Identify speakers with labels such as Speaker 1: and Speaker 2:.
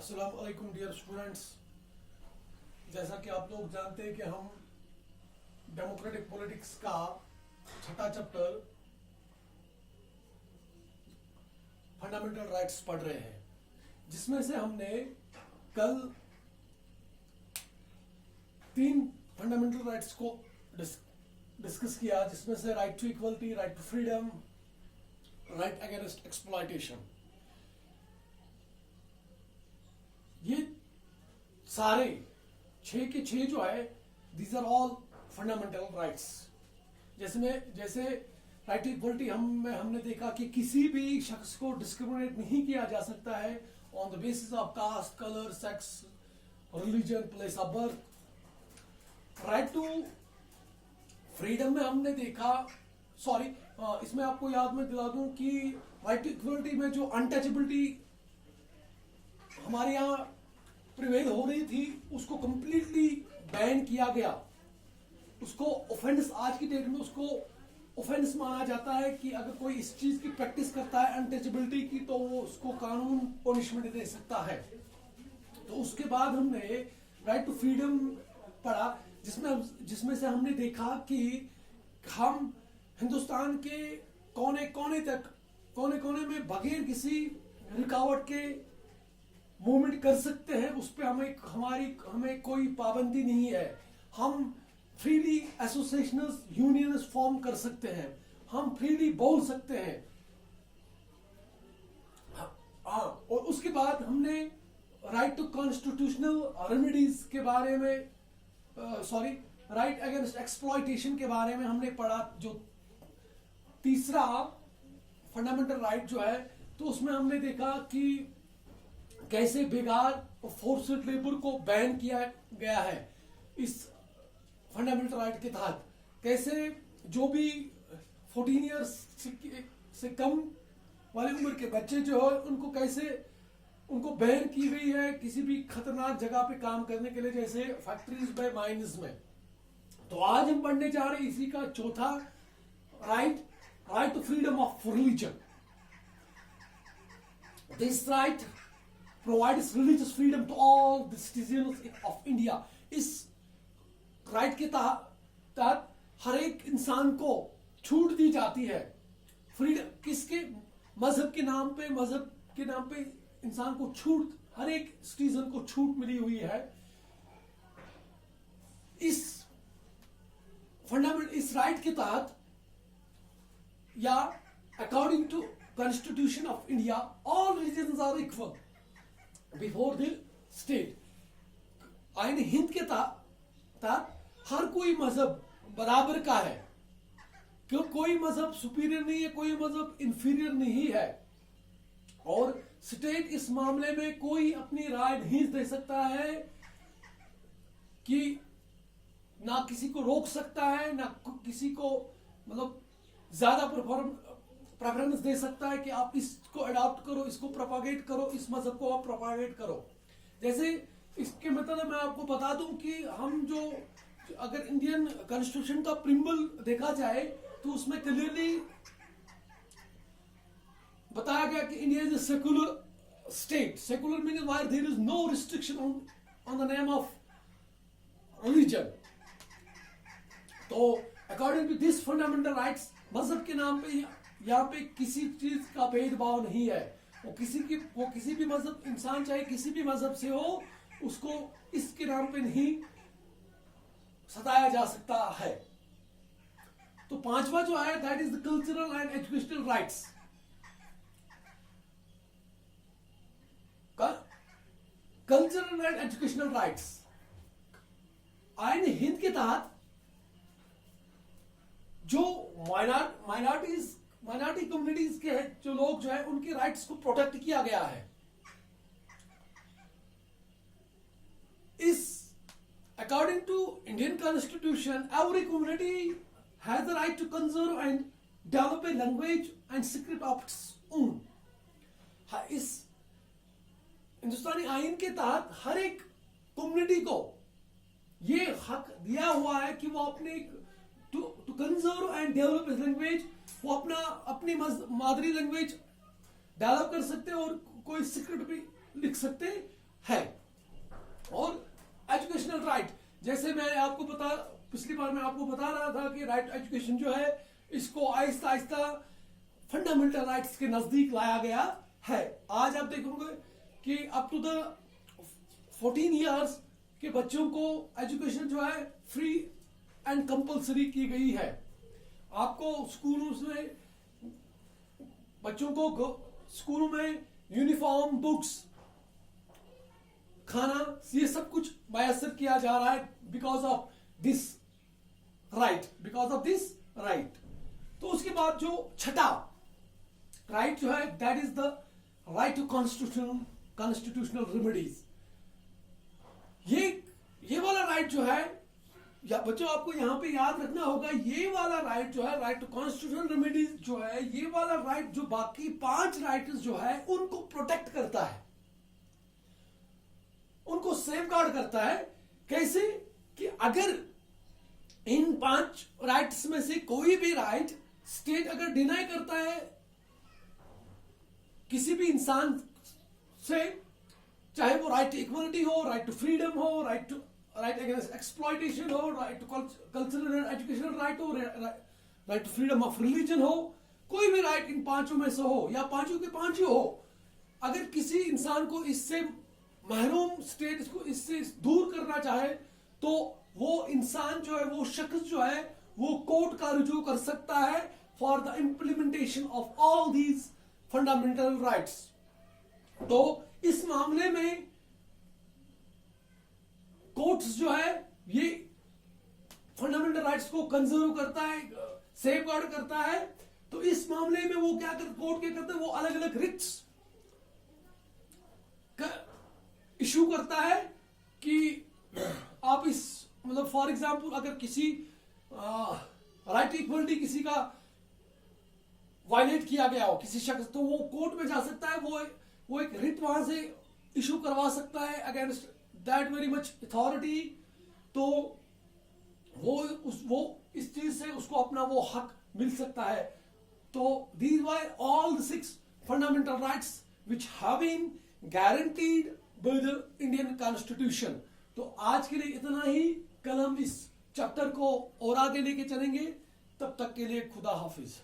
Speaker 1: अस्सलाम वालेकुम dear students. जैसा कि आप लोग जानते हैं कि हम डेमोक्रेटिक पॉलिटिक्स का छठा चैप्टर फंडामेंटल राइट्स पढ़ रहे हैं, जिसमें से हमने कल 3 फंडामेंटल राइट्स को डिस्कस किया, जिसमें से right to equality, right to freedom, right against exploitation. ये सारे 6 के 6 जो है, these are all fundamental rights. जैसे राइट टू इक्वलिटी हमने देखा कि किसी भी शख्स को डिस्क्रिमिनेट नहीं किया जा सकता है on the basis of caste, colour, sex, religion, place of birth. Right to freedom में हमने देखा, इसमें आपको याद में दिला दूं कि राइट टू इक्वलिटी में जो अनटचेबिलिटी हमारे यहाँ प्रिवेल हो रही थी, उसको कंप्लीटली बैन किया गया। उसको ऑफेंस, आज की डेट में उसको ऑफेंस माना जाता है कि अगर कोई इस चीज की प्रैक्टिस करता है अनटचेबिलिटी की, तो वो उसको कानून पनिशमेंट दे सकता है। तो उसके बाद हमने राइट टू फ्रीडम पढ़ा, जिसमें से हमने देखा कि हम हिंदुस्तान के कोने कोने में बगैर किसी रुकावट के मूवमेंट कर सकते हैं। उस पर हमें कोई पाबंदी नहीं है। हम फ्रीली एसोसिएशंस, यूनियंस फॉर्म कर सकते हैं, हम फ्रीली बोल सकते हैं। और उसके बाद हमने राइट टू कॉन्स्टिट्यूशनल रेमेडीज के बारे में, राइट अगेंस्ट एक्सप्लॉयटेशन के बारे में हमने पढ़ा, जो तीसरा फंडामेंटल राइट जो है। तो उसमें हमने देखा कि कैसे बेकार और फोर्स्ड लेबर को बैन किया गया है इस फंडामेंटल राइट के तहत। कैसे जो भी 14 इयर्स से कम वाली उम्र के बच्चे जो है, उनको बैन की गई है किसी भी खतरनाक जगह पे काम करने के लिए, जैसे फैक्ट्रीज में, माइंस में। तो आज हम पढ़ने जा रहे हैं इसी का चौथा right to freedom of religion. This right provides religious freedom to all the citizens of India। इस राइट के तहत हर एक इंसान को छूट दी जाती है। फ्रीडम किसके? मजहब के नाम पे इंसान को छूट, हर एक सिटीजन को छूट मिली हुई है। इस राइट के तहत, या according to constitution of India, all religions are equal before the state. आइन हिंद के तहत हर कोई मजहब बराबर का है, क्यों? कोई मजहब सुपीरियर नहीं है, कोई मजहब इंफीरियर नहीं है। और स्टेट इस मामले में कोई अपनी राय नहीं दे सकता है, कि ना किसी को रोक सकता है, ना किसी को ज्यादा प्रेफरेंस दे सकता है कि आप इसको अडॉप्ट करो, इसको प्रोपागेट करो, इस मजहब को आप प्रोपागेट करो। जैसे इसके मतलब मैं आपको बता दूं कि अगर इंडियन कॉन्स्टिट्यूशन का प्रिम्बल देखा जाए, तो उसमें क्लियरली बताया गया कि India is a secular state. Secular means where there is no restriction on the name of religion. तो according to this fundamental rights, मजहब के नाम पे यहाँ पे किसी चीज का भेदभाव नहीं है। वो किसी भी मजहब, इंसान चाहे किसी भी मजहब से हो, उसको इसके नाम पे नहीं सताया जा सकता है। तो पांचवा जो है, that is the cultural and educational rights. Cultural and educational rights आइन हिंद के तहत जो माइनॉरिटी कम्युनिटीज के जो लोग जो है, उनके राइट्स को प्रोटेक्ट किया गया है। According to Indian constitution, every community has the right to conserve and develop a language and script of its own. इस हिंदुस्तानी आइन के तहत हर एक कम्युनिटी को ये हक दिया हुआ है कि वो अपने to conserve and develop his language, वो अपनी मादरी लैंग्वेज डेवलप कर सकते हैं और कोई स्क्रिप्ट भी लिख सकते हैं। है। और एजुकेशनल राइट, जैसे मैं आपको पिछली बार मैं आपको बता रहा था कि राइट एजुकेशन जो है इसको आहिस्ता आहिस्ता फंडामेंटल राइट्स के नजदीक लाया गया है। आज आप देखोगे कि अप टू द 14 इयर्स के बच्चों को एजुकेशन जो है फ्री एंड कंपलसरी की गई है। आपको स्कूलों में बच्चों को स्कूलों में यूनिफॉर्म, बुक्स, खाना, ये सब कुछ मैसर किया जा रहा है बिकॉज ऑफ दिस राइट। तो उसके बाद जो छठा राइट जो है that is the right to constitutional remedies. ये वाला राइट जो है, या बच्चों आपको यहां पे याद रखना होगा, ये वाला राइट जो है राइट टू कॉन्स्टिट्यूशनल रेमेडीज जो है, ये वाला राइट जो बाकी 5 राइट्स जो है उनको प्रोटेक्ट करता है, उनको सेफगार्ड करता है। कैसे कि अगर इन 5 राइट्स में से कोई भी राइट स्टेट अगर डिनाई करता है किसी भी इंसान से, चाहे वो राइट टू इक्वलिटी हो, राइट टू फ्रीडम हो, राइट अगेंस्ट एक्सप्लॉयटेशन हो, right to cultural and educational right हो, right to freedom of religion हो, कोई भी राइट इन 5 में से हो या 5 के 5 ही हो, अगर किसी इंसान को इससे महरूम स्टेट इसको इससे दूर करना चाहे तो वो इंसान जो है, वो शख्स जो है, वो कोर्ट का रुजू कर सकता है for the implementation of all these fundamental rights. तो इस मामले में कोर्ट्स जो है ये फंडामेंटल राइट्स को कंजर्व करता है, सेफगार्ड करता है। तो इस मामले में वो क्या कोर्ट क्या करता है, वो अलग अलग रिट्स इशू करता है कि आप इस मतलब फॉर एग्जांपल अगर किसी राइट टू इक्वलिटी किसी का वायलेट किया गया हो किसी शख्स, तो वो कोर्ट में जा सकता है, वो एक रिट वहां से इशू करवा सकता है against that very much authority. तो वो इस चीज से उसको अपना वो हक मिल सकता है। तो these were all the 6 fundamental rights which have been guaranteed by the Indian constitution. तो आज के लिए इतना ही, कल हम इस चैप्टर को और आगे लेके चलेंगे। तब तक के लिए खुदा हाफिज।